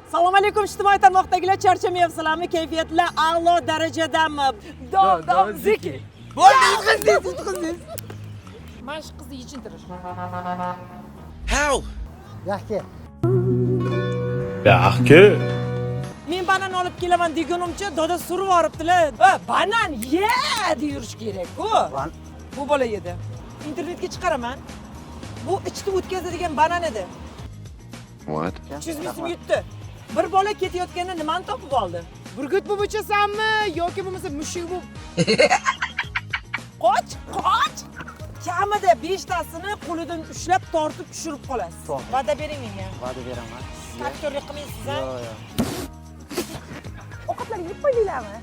Assalomu alaykum ijtimoiy tarmoqdagilar, charchamayapsizlarmi? Kayfiyatlar a'lo darajadami? Dom ziki. Bo'ldi, yutqazdingiz. Mana shu qizni yechintirish. How? Yaxshi. Yaxshi. Men banan olib kelaman degunimcha doda surib yoribdilar. Banan ye deb yurish kerak-ku. Bu bola yedi. Internetga chiqaraman. Bu ichda o'tkazadigan banan edi. What? 300 ming so'm yutdi. Bir bola ketayotganda nimani topib oldi? Burgut bo'lib ichasanmi yoki bo'lmasa mushuk bo'lib? Qoch. Kamida 5 tasini qo'lidan ushlab tortib tushirib qolasiz. Va'da bering menga. Va'da beraman. Aktyorlik qilmaysiz, ha? Yo'q. Ovqatlarni yeb qo'ydinglarmi?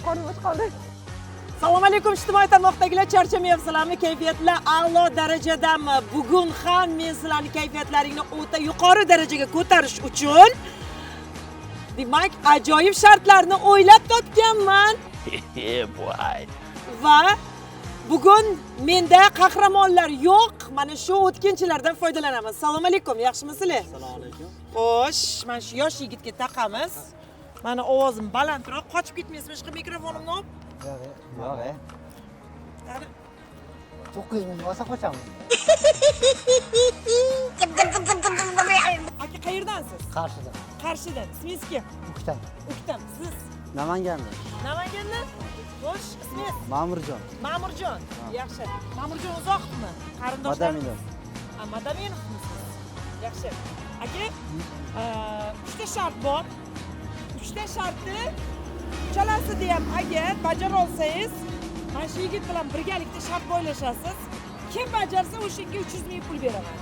Qornim och qoldi. Assalomu alaykum ijtimoiy tarmoqdagilar, charchamayapsizlarmi? Kayfiyatlar a'lo darajadami? Bugun ham men sizlarning kayfiyatlaringni o'ta yuqori darajaga ko'tarish uchun demak, ajoyib shartlarni o'ylab topganman. Boy. Va bugun menda qahramonlar yo'q. Mana shu o'tkinchilardan foydalanamiz. Assalomu alaykum, yaxshimisizlar? Assalomu alaykum. Xo'sh, mana shu yosh yigitga taqamiz. Mana ovozim balandroq, qochib ketmaysizmi? Ishqi mikrofonimni olib. Yo'q. Qani? 900 ming olsa qochamiz. Aka, qayerdansiz? Qarshidan. Qarshidan. Ismingiz kim? Ukdan. Uktam. Siz Namangandan. Namangandan? Xo'sh, ismingiz? Ma'murjon. Ma'murjon. Yaxshi. Ma'murjon uzoqmi? Qarindoshlar? Madaminov. Madaminovmisiz? Yaxshi. Aka, 3 ta shart bor. 3 ta shartni uchalasida ham agar bajara olsangiz, mana shu yigit bilan birgalikda shart bo'ylashasiz. Kim bajarsa o'shaga 300 ming pul beraman.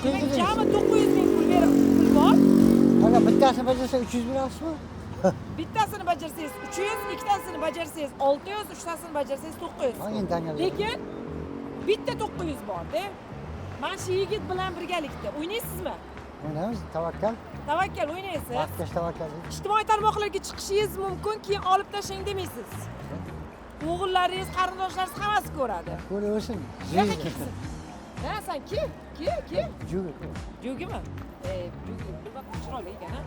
Demak, jami 900 ming pul bor. Agar bittasini bajarsa 300 berasizmi? Bittasini bajarsangiz 300, ikkitasini bajarsangiz 600, uchtasini bajarsangiz 900. Hangini tanlayapsiz? Lekin bitta 900 bor-da. Mana shu yigit bilan birgalikda o'ynaysizmi? O'ynaymiz, tavakkal. Tavakkal o'ynaysiz. Vaqtgacha tavakkal. Ijtimoiy tarmoqlarga chiqishingiz mumkin, keyin olib tashlang demaysiz. O'g'illaringiz, qarindoshlaringiz hammasi ko'radi. Ko'raversin. Yo'q ekansiz. Ha, sen kim? Jugi. Jugimi? Jugi. Bu chiroyli ekan, ha?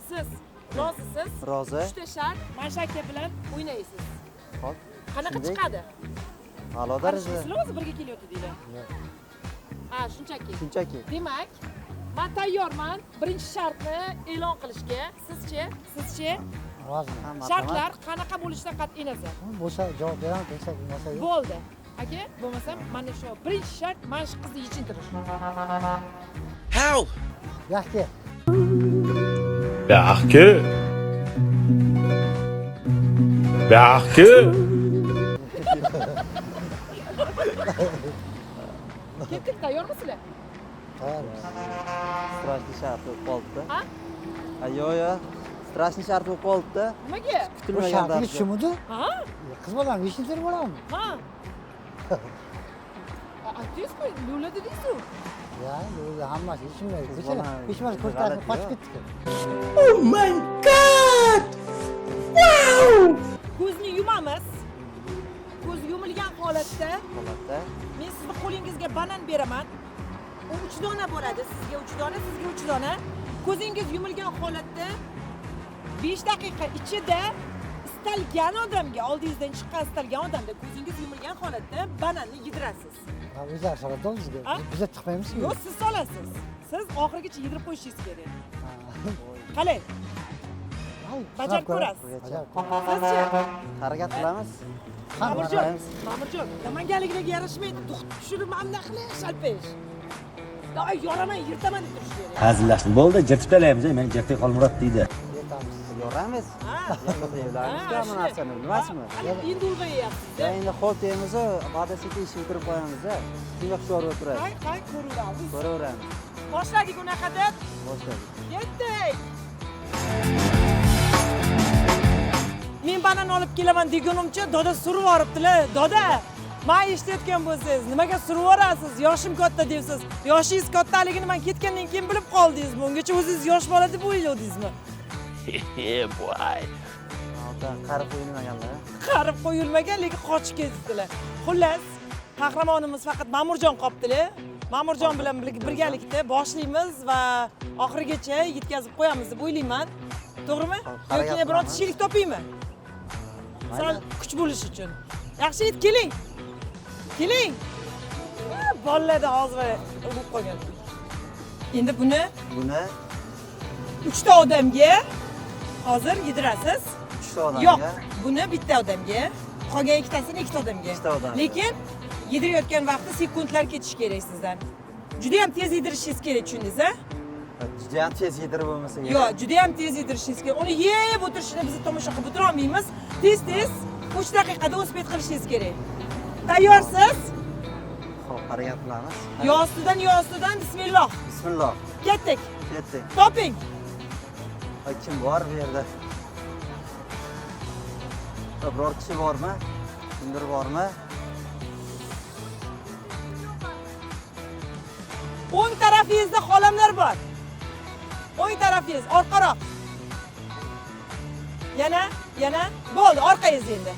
Siz rozisiz? Rozi. 3 ta shart mana shu aka bilan o'ynaysiz. Hop. Qanaqa chiqadi? A'lo darajada. Sizlar o'zi birga kelyapti-deylar. Ha, shunchaki. Shunchaki. Demak, men tayyorman birinchi shartni e'lon qilishga. Sizchi? Roziman. Shartlar qanaqa bo'lishidan qat'iy nazar. Bo'lsa javob beraman, bo'lsa bo'lmasa yo'q. Bo'ldi. Aka, bo'lmasam mana shu birinchi shart mana shu qizni yechintirish. How? Yaxshi. Yaxshi. Yaxshi. Ketdik, tayyormisizlar? Tayyormiz. Strashniy shart bo'lib qoldi. Ha? Yo'q. Strashniy shart bo'lib qoldi. Nimaga? Bu Kutilmagan shartga tarzda. tushimidi? Ha? Qiz bolam, yechintiri bo'ladimi? Ha. Aytdingiz-ku, lo'la dedingiz-ku. Ya, bu hammasi yechilmaydi. Qiz Ko'chada bola- peshmasi ko'rtasi g'alati qochib yo'q. ketdi. Ko'zni yumamiz. Ko'z yumilgan holatda Holatda. men sizni qo'lingizga banan beraman. U 3 dona bo'ladi. Sizga 3 dona, sizga 3 dona. Ko'zingiz yumilgan holatda 5 daqiqa ichida istalgan odamga, oldingizdan chiqqan istalgan odamga ko'zingiz yumilgan holatda bananni yedirasiz. Ha, o'zlari soladi bizga. Ha? Biz chiqmaymizmi? Yo'q, siz solasiz. Siz oxirigacha yedirib qo'yishingiz kerak. Qalay? Bajarib ko'rasiz. Sizchi? Harakat qilamiz. Ma'murjon, namanganligiga yarashmaydi. Tushirib mana qilish, alpesh. Doy yoraman, yirtaman deb turish kerak. Hazillashdim. Bo'ldi, jirtib talaymiz, men jirtib qolmurat deydi. Yoramiz. Ha. Sevlarimizga bu narsani bilmasmi? Endi ulg'ayyapsiz. Endi xo'timizni va'dasiga ish bitirib qo'yamiz-a. Shunga hushyor bo'lib turadi. Qay ko'ramiz. Ko'raveramiz. Boshladik unaqa deb. Boshladik. Ketdik. Men banan olib kelaman degunimcha doda surib yoribdilar. Doda, men eshitayotgan bo'lsangiz, nimaga surib yorasiz? Yoshim katta deysiz. Yoshingiz kattaligini men ketgandan keyin bilib qoldingizmi? Ungacha o'zingiz yosh bola deb o'yladingizmi? Boy. buyoqqa qarib qo'yilmaganlar. Qarib qo'yilmagan, lekin qochib ketibdilar. Xullas, qahramonimiz faqat Ma'murjon qolibdilar. Ma'murjon bilan birgalikda boshlaymiz va oxirigacha yetkazib qo'yamiz deb o'ylayman. To'g'rimi? harakat Yoki birorta qilaman. sherik topaymi? Sal kuch bo'lish uchun. Yaxshi yet, keling. Keling. Bolalarda hozir urib qo'ygan. Endi buni Buni 3 ta odamga hozir yedirasiz. 3 ta odamga. Yo'q, buni bitta odamga, qolgan ikkitasini ikkita odamga. Ikkita odamga. Lekin yedirayotgan vaqtda sekundlar ketishi kerak sizdan. Juda ham tez yedirishingiz kerak, tushundingiz, a? Juda ham tez yedirib bo'lmasa kerak. Yo'q, juda ham tez yedirishingiz kerak. Uni yeb o'tirishini biz tomosha qilib o'tira olmaymiz. Tez-tez 3 daqiqada uspet qilishingiz kerak. Tayyorsiz? Xo'p, harakat qilamiz. Yo ostidan, bismillah. Bismillah. Ketdik. Ketdik. Toping. Kim bor bu yerda? Biror kishi bormi? Kimdir bormi? O'ng tarafingizda xolamlar bor. O'ng tarafingiz orqaroq. Yana bo'ldi, orqangizda endi.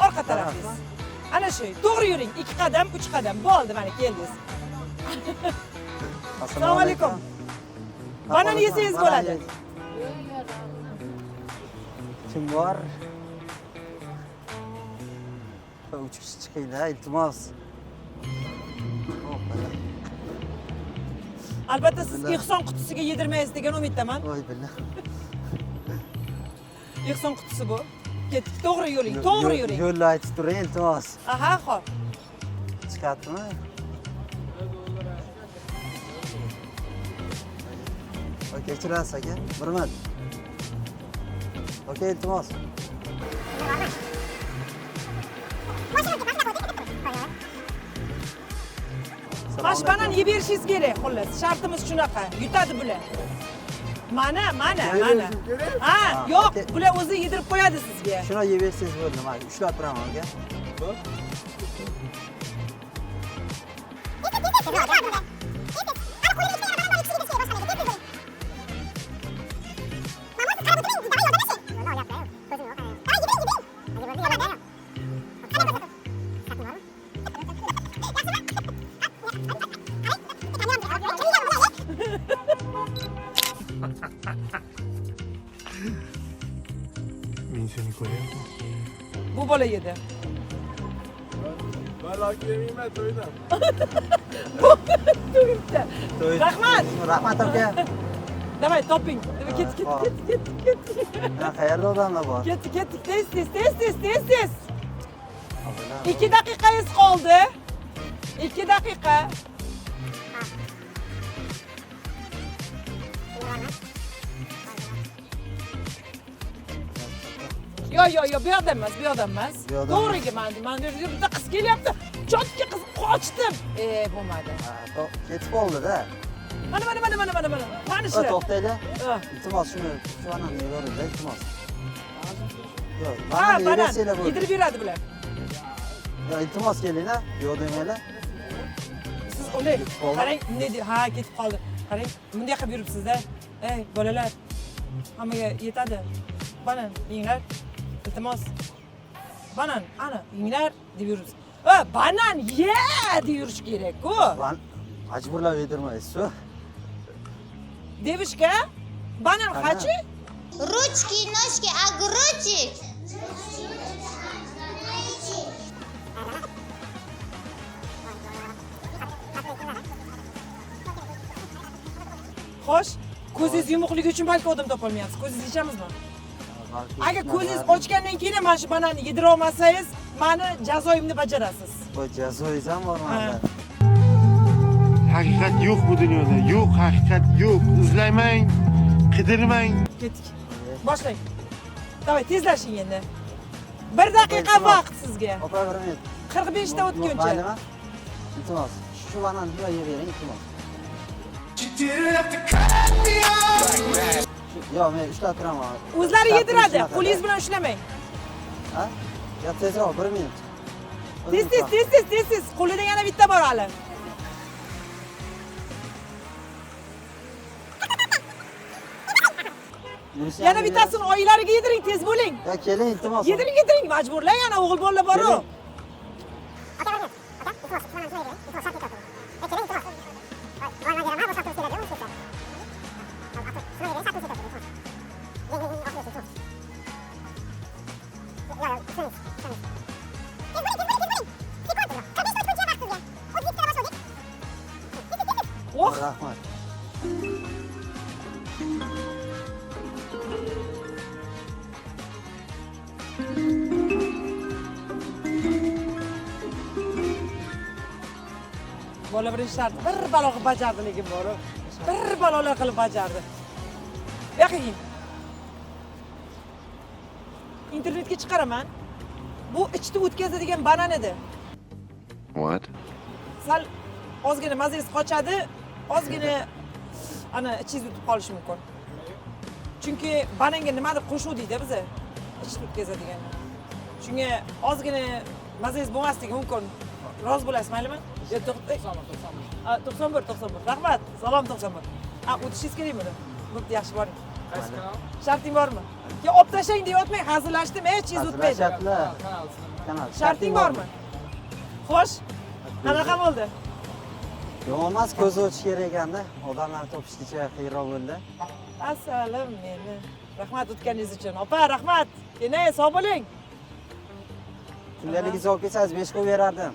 Orqa tarafingiz. Ana shu, to'g'ri yuring. 2 qadam, 3 qadam. Bo'ldi, mana keldingiz. Assalomu alaykum. Banan yesangiz bo'ladi. Kim bor? 3 kishi chiqinglar, iltimos. Albatta siz ehson qutisiga yedirmaysiz degan umiddaman. Voy billah. Ehson qutisi bu. Ketdik, to'g'ri yuring, to'g'ri yuring. Yo'lni aytib turing, iltimos. Aha, xo'p. Chiqadimi? Kechirasiz aka, bir minut. Okey, iltimos. Mashbanan yeb berishingiz kerak, xullas. Shartimiz shunaqa. Yutadi bular. Mana. Ha, yo'q, bular o'zi yedirib qo'yadi sizga. Shuni yeb bersangiz bo'ldi, mana ushlab turaman aka. Men seni ko'ryapman. Bu bola yedi. Rahmat. Rahmat aka. Davay, toping. Ketdik. Mana qayerda odamlar bor? Ketdik. Tez. 2 daqiqangiz qoldi. 2 daqiqa. Yo, bu yoqda emas. To'g'riga mana bitta qiz kelyapti. Chotga qiz qochdim. Bo'lmadi. Ketib qoldi-da. Mana. Tanishlar. To'xtanglar. Iltimos shuni ana yeravering, iltimos. Yo'q, Ha, mana banan. yersanglar bo'ldi. Yedirib beradi bular. Yo, iltimos kelinglar. Yo'q demanglar. Siz o'ylang. Qarang, ha, ketib qoldi. Qarang, bunday qilib yuribsiz-da. Ey, bolalar. Hammaga yetadi. Banan, yenglar. Iltimos. Banan, ana, yenglar deb yuribsiz. Banan, ye deb yurish kerak-ku. Majburlab yedirmaysiz-ku. Девушка, banan хочу? Ручки, ножки, огурчик. Xo'sh, ko'zingiz yumuqligi uchun balki odam topolmayapsiz. Ko'zingizni yechamizmi? Agar ko'zingiz ochgandan keyin mana shu bananni yedira olmasangiz, meni jazoimni bajarasiz. Bu jazoingiz ham bor manda. Haqiqat yo'q bu dunyoda. Yo'q, haqiqat yo'q. Izlamang, qidirmang. Ketdik. Boshlang. Davay, tezlashing endi. 1 daqiqa vaqt sizga. Opa, bir minut. 45 ta o'tguncha. Maylimi? Iltimos, shu bananni yeyavering, iltimos. Yo'q, men ushlab turaman. O'zlari yediradi, qo'lingiz bilan ushlamang. Ha? Yo, tezroq, 1 minut. Tez. Qo'lida yana bitta bor hali. Bunisi Yana ham bittasini oylariga yediring, tez bo'ling. Ya keling iltimos. Yediring, majburlang, yana o'g'il bolalar bor-ku. Oh, Rahmat. bola birinchi shart bir balo qilib bajardi, lekin bor. Bir balolar qilib bajardi. Bu yoqqa kel. Internetga chiqaraman. Bu ichda o'tkazadigan banan edi. What? Sal ozgina mazangiz qochadi, ozgina ana ichingiz o'tib qolishi mumkin. Chunki bananga nimadir qo'shuvdik-da biz. Ichda o'tkazadigan. Shunga ozgina mazangiz bo'lmasligi mumkin. Rozi bo'lasiz, maylimi? 91. Rahmat. Salom 91. O'tishingiz kerakmi buni? Bo'pti, yaxshi boring. Qaysi kanal? Sharting bormi? Ke olib tashlang deyotmang, hazillashdim, hech chingiz o'tmaydi. Kanal. Sharting bormi? Xo'sh. Qanaqa bo'ldi? Yo'q emas, ko'z ochish kerak ekanda. Odamlarni topishgacha qiyinroq bo'ldi. Assalom meni. Rahmat o'tganingiz uchun. Opa, rahmat. Kenay, sog' bo'ling. Kundaligingizni olib kelsangiz 5 qo'yib berardim.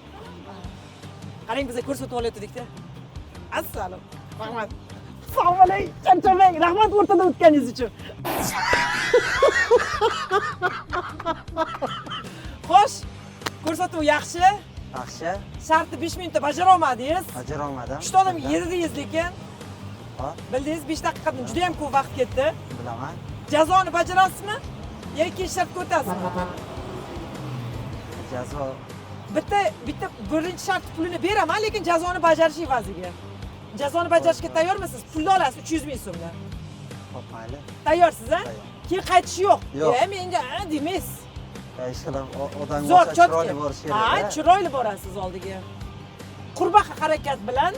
Qarang, biz ko'rsatib olayotdik-da. Assalom. Rahmat. Sog' bo'ling, charchamang. Rahmat o'rtada o'tganingiz uchun. Xo'sh, ko'rsatuv yaxshi. Yaxshi. Shartni 5 minutda bajara olmadingiz. Bajara olmadim. 3 ta odamga yedingiz lekin. Hop, Bildingiz, 5 daqiqadan juda ham ko'p vaqt ketdi. bilaman. Jazoni bajarasizmi? Yoki shartga o'tasizmi? Jazo Bitta birinchi shart pulini beraman, lekin jazoni bajarish evaziga. Jazoni bajarishga tayyormisiz? Pulni olasiz 300 ming so'mdan. hop mayli. Tayyorsiz, ha? Keyin qaytish yo'q. Yo'q. Menga demaysiz. Ishqilib odamga Zo'r, o'xshab chiroyli borish kerak. Ha, chiroyli borasiz oldiga. Qurbaqa harakat bilan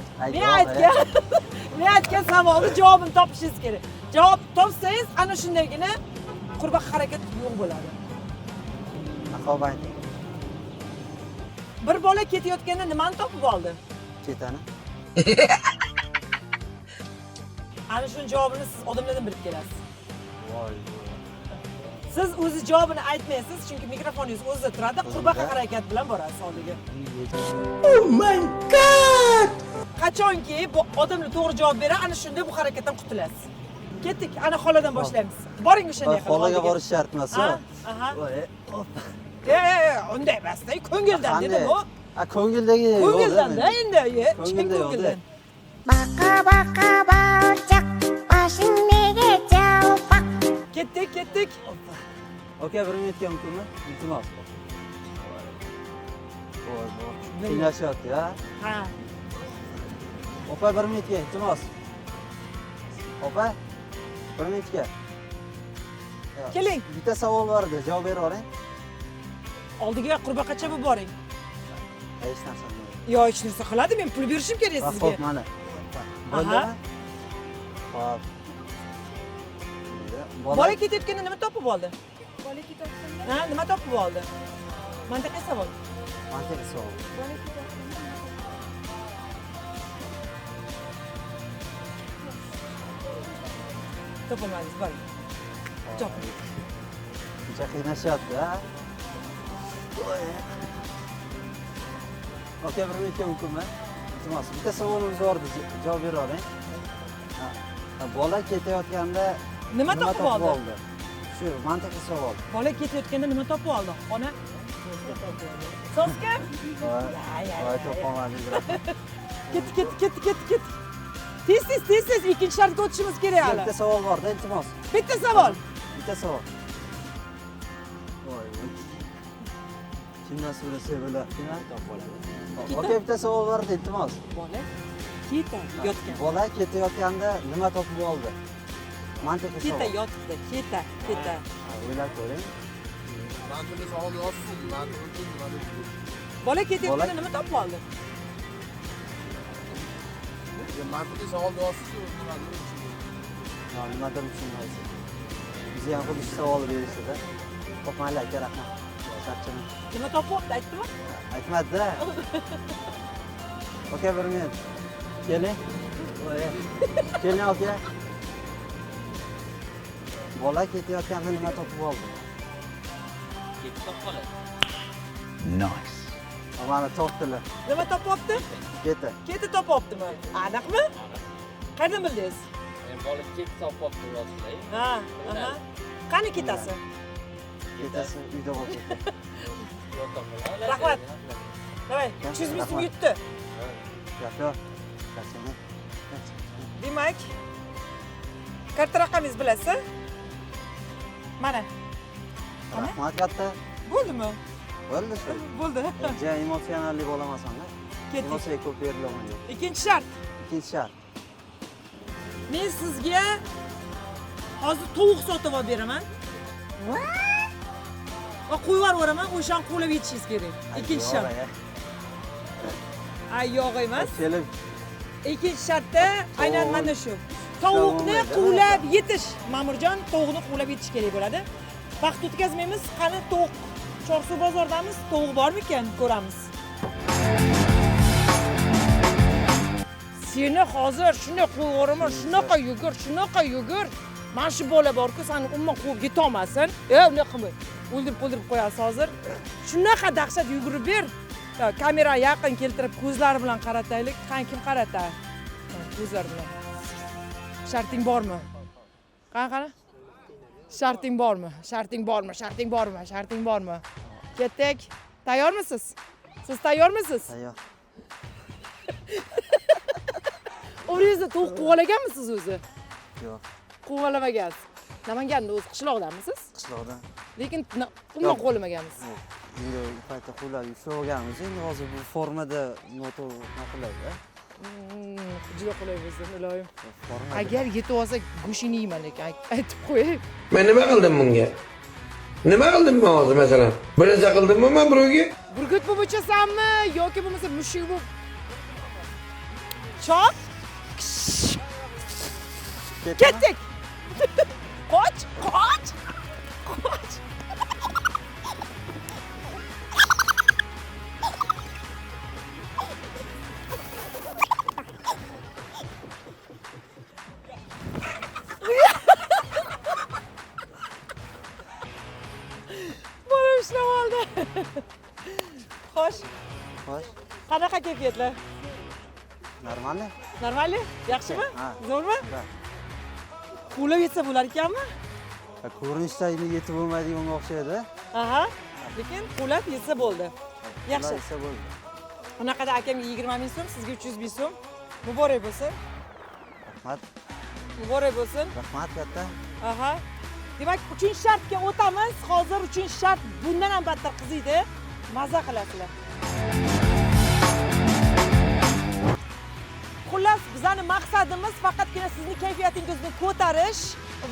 men aytgan savolni javobini topishingiz kerak. Javob topsangiz, ana shundagina qurbaqa harakat yo'q bo'ladi. Aqobat Bir bola ketayotganda nimani topib oldi? ketani. Ana shuni javobini siz odamlardan bilib kelasiz. Voy. Siz o'zi javobini aytmaysiz, chunki mikrofoningiz o'zida turadi, qurbaqa harakat bilan borasiz oldiga. Oh my god! Qachonki bu odamlar to'g'ri javob beradi, ana shunda bu harakatdan qutulasiz. Ketdik, ana xoladan boshlaymiz. Boring o'shanga yaqin. Xolaga borish shart emas. Aha. Voy. Unday emasda, ko'ngildan dedim u. Ko'ngildagi Ko'ngildan-da endi, Ko'ngilda yo'q-da. Baqa baqa barchaq bashing nega jalpaq. Ketdik. Aka, 1 minutga mumkinmi? Iltimos. Voy, qiynashyapti, ha? Ha. Opa, 1 minutga, iltimos. Opa, 1 minutga. Keling. Bitta savol bor edi, javob bera oling. Oldiga qurbaqacha bo'lib boring. Hech narsa yo'q. Yo, hech narsa qiladi, men pul berishim kerak sizga. Xo'p, mana. Aha. Hop. Bola ketayotganda nima topib oldi? Ha, nima topib oldi? Mantiqiy savol. Mantiqiy savol. Topolmadingiz, boring. Javob. Picha qiynashyapti, ha? Aka, 1 minutga mumkinmi? Iltimos, bitta savolimiz bor edi, javob bera oling. Bola ketayotganda Nima topib oldi? Shu mantiqiy savol. Bola ketayotganda nima topib oldi? Ona? Soska? Voy, topolmadingiz. Ketdi. Tez, ikkinchi shartga o'tishimiz kerak hali. Bitta savol bor-da, iltimos. Bitta savol. Bitta savol. Voy. Kimdan so'rasa bo'lardi, Aka, bitta savol bor edi, iltimos. Bola ketayotgan. Bola ketayotganda nima topib oldi? Mantiqiy savol. Ketayotdi, keta. O'ylab ko'ring. Bola ketayotganda nima topib oldi? Nimadir tushunmaysiz. Bizga ham xuddi shu savol berishdi-da. Topmayli aka, rahmat. Charchaman. Nima topyapti, aytdimi? Aytmadi-da. Aka, bir minut. Keling. Voy. Keling aka. Bola ketayotganda nima topib oldi? Nice. Mana topdilar. Nima topyapti? Keti. Keti topyaptimi? Aniqmi? Qayerdan bildingiz? Bola ket topyapti yozda. Ha, aha. Qani ketasi? Ketasi uyda bo'ldi. Rahmat. Davay, 300 ming so'm yutdi. Yo'q. Charchaman. Demak, katta raqamingiz bilasiz? Mana. Qani? Rahmat katta. Bo'ldimi? Bo'ldi shu. Bo'ldi. Ja emotsionalli bo'lamasan-da. Ketdik. Emotsiya ko'p berilmaydi. Ikkinchi shart. Ikkinchi shart. Men sizga hozir tovuq sotib olib beraman. Va qo'yib yuboraman, o'shani qo'lab yetishingiz kerak. Ikkinchi shart. Ay, yo'q emas. Kelib Ikkinchi shartda aynan mana shu. Tovuqni quvlab yetish. Ma'murjon, tovuqni quvlab yetish kerak bo'ladi. Vaqt o'tkazmaymiz. Qani tovuq Chorsu bozordamiz. Tovuq bormi ekan? Ko'ramiz. Seni hozir shunday qo'yib yuboraman, shunaqa yugur. Mana shu bola bor-ku, seni umuman quvib yeta olmasin. Unday qilmay. O'ldirib qo'yasiz hozir. Shunaqa dahshat yugurib ber. Kamera yaqin keltirib ko'zlari bilan qarataylik. Kim qarata? Ko'zlar bilan. Sharting bormi? Qani? Sharting bormi? Ketdik. Tayyormisiz? Siz tayyormisiz? tayyor. O'zingizni tovuq quvalaganmisiz o'zi? Yo'q. Quvalamagansiz. Namanganda o'zi qishloqdanmisiz? Qishloqdan. Lekin umuman quvlamaganmisiz. Endi u paytda qo'llar ushlab olganmiz. Endi hozir bu formada noqulay-da. Juda qulay bo'lsin, iloyim. Formada. Agar yetib olsa go'shini yeyman lekin aytib qo'yay. Men nima qildim bunga? Nima qildim men hozir masalan? Bir narsa qildimmi men birovga? Burgut bo'lib o'chasanmi yoki bo'lmasa mushuk bo'lib chop. Ketdik. Qoch. Bolam ishlab oldi. Xo'sh. Qanaqa kayfiyatlar? Normalniy? Normalmi? Yaxshimi? Ha. Zo'rmi? Ha. Quvlab yetsa bo'lar ekanmi? Ko'rinishda endi yetib bo'lmaydiganga o'xshaydi. Aha. Lekin quvlab yetsa bo'ldi. Yaxshi. Esa bo'ldi. Bunaqada akamga 20 ming so'm, sizga 300 ming so'm. Muborak bo'lsin. Rahmat. Muborak bo'lsin. Rahmat katta. Aha. Demak, 3-shartga o'tamiz. Hozir 3-shart bundan ham battar qiziydi. Maza qilasizlar. Xullas, bizning maqsadimiz faqatgina sizning kayfiyatingizni ko'tarish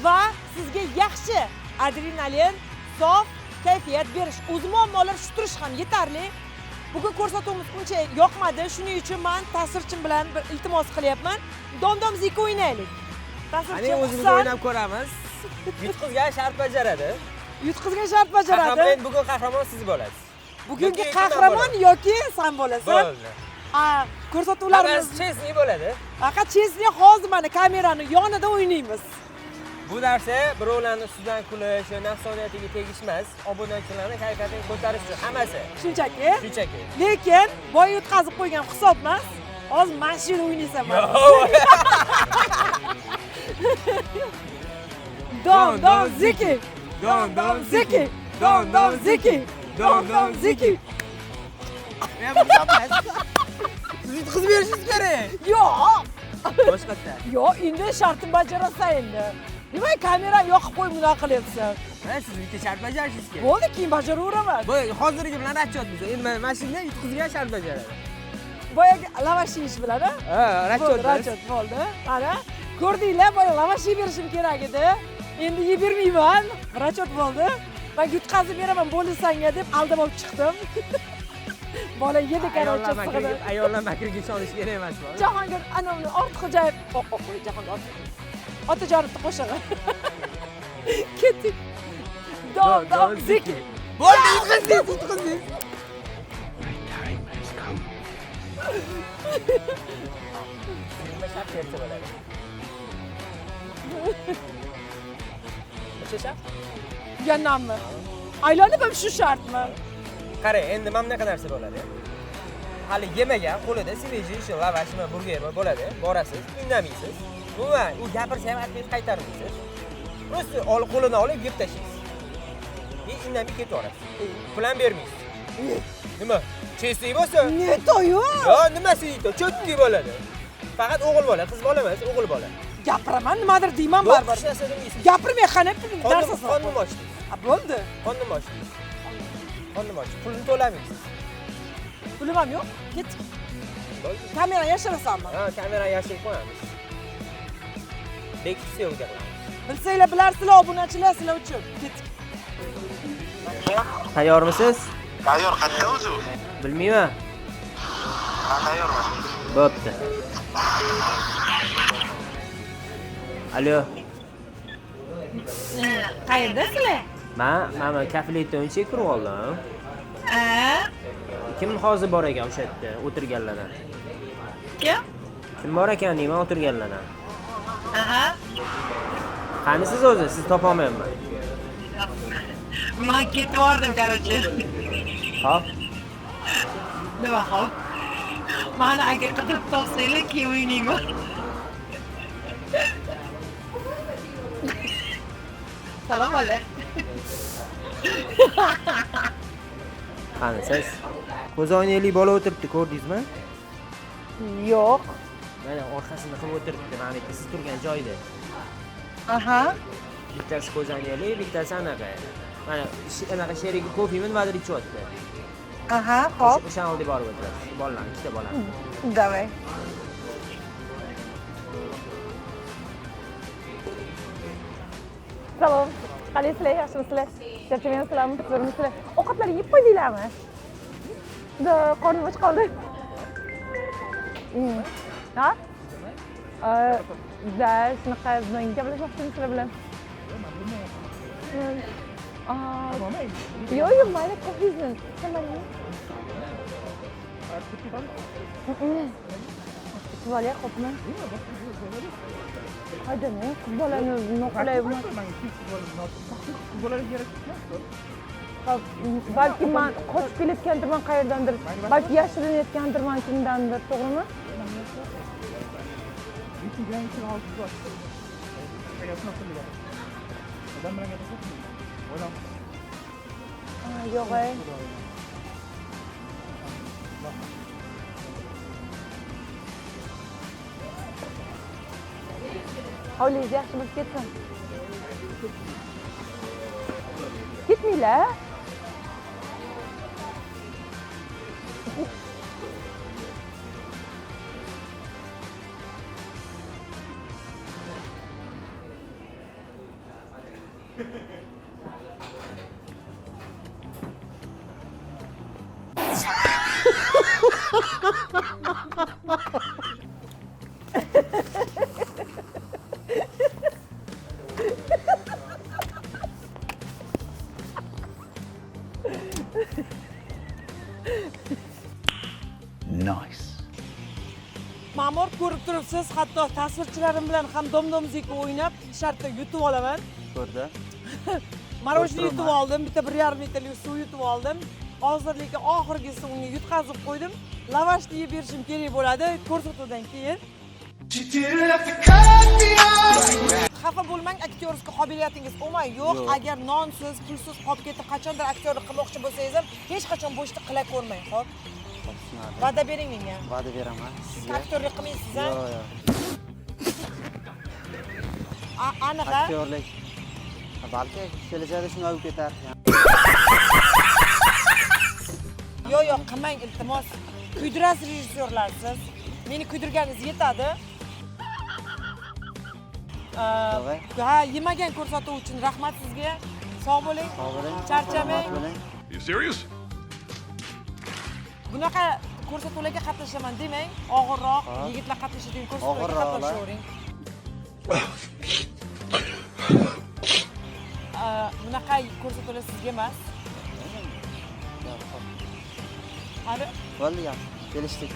va sizga yaxshi adrenalin, sof kayfiyat berish. O'z muammolar tushirish ham yetarli. Bugun ko'rsatuvimiz uncha yoqmadi. Shuning uchun men ta'sirchim bilan bir iltimos qilyapman. Domdom zika o'ynaylik. Ta'sirchi o'zimiz o'ynab ko'ramiz. Yutqizgan shart bajaradi. Yutqizgan shart bajaradi. Bugun qahramon siz bo'lasiz. Bugungi qahramon yoki sen bo'lasan? Bo'ldi. Ko'rsatuvlarimiz chesni bo'ladi. faqat chesni hozir mana kamerani yonida o'ynaymiz. Bu narsa birovlarning ustidan kulish, nafsoniyatiga tegishmas. Obunachilarning kayfiyatini ko'tarish uchun hammasi. Shunchaki. Shunchaki. Lekin boy yutqazib qo'ygan hisob emas. Hozir mashina o'ynaysan mana. Dom ziki. Dom ziki. Dom ziki. Dom ziki. Siz yutqizib berishingiz kerak. Yo'q. Boshqatda. Yo'q, endi shartni bajarasan endi. Nima kamera yoqib qo'yib bunaqa qilyapsan? Siz bitta shart bajarishingiz kerak. Bo'ldi, keyin bajaraveraman. Bu hozirgi bilan расчёtmiz. Endi mashina yutqizgan shart bajaradi. Boyagi lavash yeyish bilan, a? Ha, расчёt. Расчёt bo'ldi. Mana ko'rdinglar, boya lavash yeb berishim kerak edi. Endi yeb bermayman. Расчёt bo'ldi. Men yutqazib beraman bo'lisanga deb aldab olib chiqdim. Bola yedi karocha sig'idi. Ayollar makriga ishonish kerak emas bu. Jahongir Ortiqxo'jayev, Jahongir Otajonovning qo'shig'i. Ketdik. Dom, zeki. Bo'ldi, yutqazdingiz. Nima shart bersa bo'ladi? Necha shart? Yannammi? Aylanib ham shu shartmi? Qarang, endi mana bunaqa narsa bo'ladi. Hali yemagan qo'lida svejiy lavashmi, burgermi bo'ladi. Borasiz, indamaysiz. Umuman, u gapirsa ham aytmaysiz, qaytarmaysiz. Просто qo'lini olib yeb tashlaysiz. Indamay ketaverasiz. Pul ham bermaysiz. Nima? Cheslik bo'lsa? Neto'yu? Yo, nimasi yeydi? Cho'tki bo'ladi. Faqat o'g'il bola, qiz bola emas, o'g'il bola. Gapiraman, nimadir deyman baribir. Hech narsa demaysiz. Gapirmay qani narsa so'ra. Qonni ochdingiz. Bo'ldi. Qonni ochdingiz. Qonni ochdingiz. Pulni to'lamaysiz. Pulim ham yo'q. Ket. Bo'ldi. Kamera yashirasanmi? Ha, kamera yashirib qo'yamiz. Bekitsa yo'q deb. Bilsanglar bilarsizlar, obunachilar sizlar uchun. Ket. Tayyormisiz? Tayyor, qayerda o'zi? Bilmayman. Ha, tayyorman. Bo'pti. Alo. Qayerdasizlar? Mana kafeletda o'yinchiga kirib oldim. Kim hozir bor ekan o'sha yerda o'tirganlardan? Kim? Kim bor ekan deyman o'tirganlardan. Qanisiz o'zi? Siz topolmayapman. Men ketvordim, короче. Hop. Nima hop? Mana agar qidirib topsanglar, keyin o'ynayman. Salom alaykum. Qanisiz? Ko'zoynakli bola o'tiribdi, ko'rdingizmi? Yo'q. Mana orqasini qilib o'tiribdi, mana bu siz turgan joyda. Aha. Bittasi ko'zoynakli, bittasi anaqa. Mana anaqa sherigi kofemi nimadir ichyapti. Aha, hop. O'sha oldi borib o'tiradi. Bolalar, ikkita bola. Давай. Salom. Qalaysizlar, yaxshimisizlar? Charchamaysizlarmi? Zo'rmisizlar? Ovqatlar yeb qo'ydinglarmi? Da, qornim och qoldi. Ha? Da, shunaqa bilan gaplashmoqchimiz sizlar bilan. Yo'q, mayli, ko'zingizni ichamadim. Kutib xo'pmi? Haydani, qiz bolani noqulay emas. Balki men qochib kelayotgandirman qayerdandir. Balki yashirinayotgandirman kimdandir, to'g'rimi? Yo'q, ay. Hovlingiz yaxshi bo'lib ketsin. Ketmanglar. Nice. Ma'mur ko'rib turibsiz, hatto tasvirchilarim bilan ham domdomzika o'ynab, shartda yutib olaman. Ko'rdi. Marojni yutib oldim, bitta 1,5 litrlik suv yutib oldim. Hozirlikka oxirgisi unga yutqazib qo'ydim. Lavashni yeb berishim kerak bo'ladi, ko'rsatuvdan keyin. Xafa bo'lmang, aktyorskiy qobiliyatingiz umuman yo'q. Agar nonsiz, pulsiz qolib ketib, qachondir aktyorlik qilmoqchi bo'lsangiz ham hech qachon bo'shliq qila ko'rmang, xo'p? Va'da bering menga. Va'da beraman sizga. Aktyorlik qilmaysiz, a? Yo'q, yo'q. Aniq-a? Aktyorlik. Balki kelajakda shunday bo'lib ketar. Yo'q, qilmang, iltimos. Kuydirasiz rejissyorlarsiz. Meni kuydirganingiz yetadi. Ha, yemagan ko'rsatuv uchun rahmat sizga. Sog' bo'ling. Sog' bo'ling. Charchamang. You serious? Bunaqa ko'rsatuvlarga qatnashaman demang, og'irroq yigitlar qatnashadigan ko'rsatuvlarga qatnashavering. bunaqa ko'rsatuvlar sizga emas. Hali Bo'ldi gap. Kelishdik.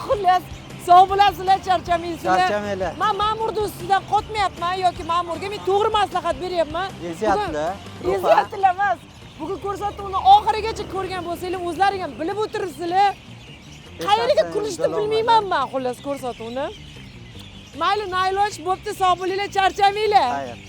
xullas sog' bo'lasizlar, charchamaysizlar. Charchamaylar. Men ma'murning ustidan qotmayapman yoki ma'murga men to'g'ri maslahat beryapman. Ezyaptilar. Ezyaptilar emas. Bugun ko'rsatuvni oxirigacha ko'rgan bo'lsanglar, o'zlaring ham bilib o'tiribsizlar. Qayerga kulishni bilmayman men xullas ko'rsatuvni. Mayli, nayloj bo'pti, sog' bo'linglar, charchamanglar. Xayr.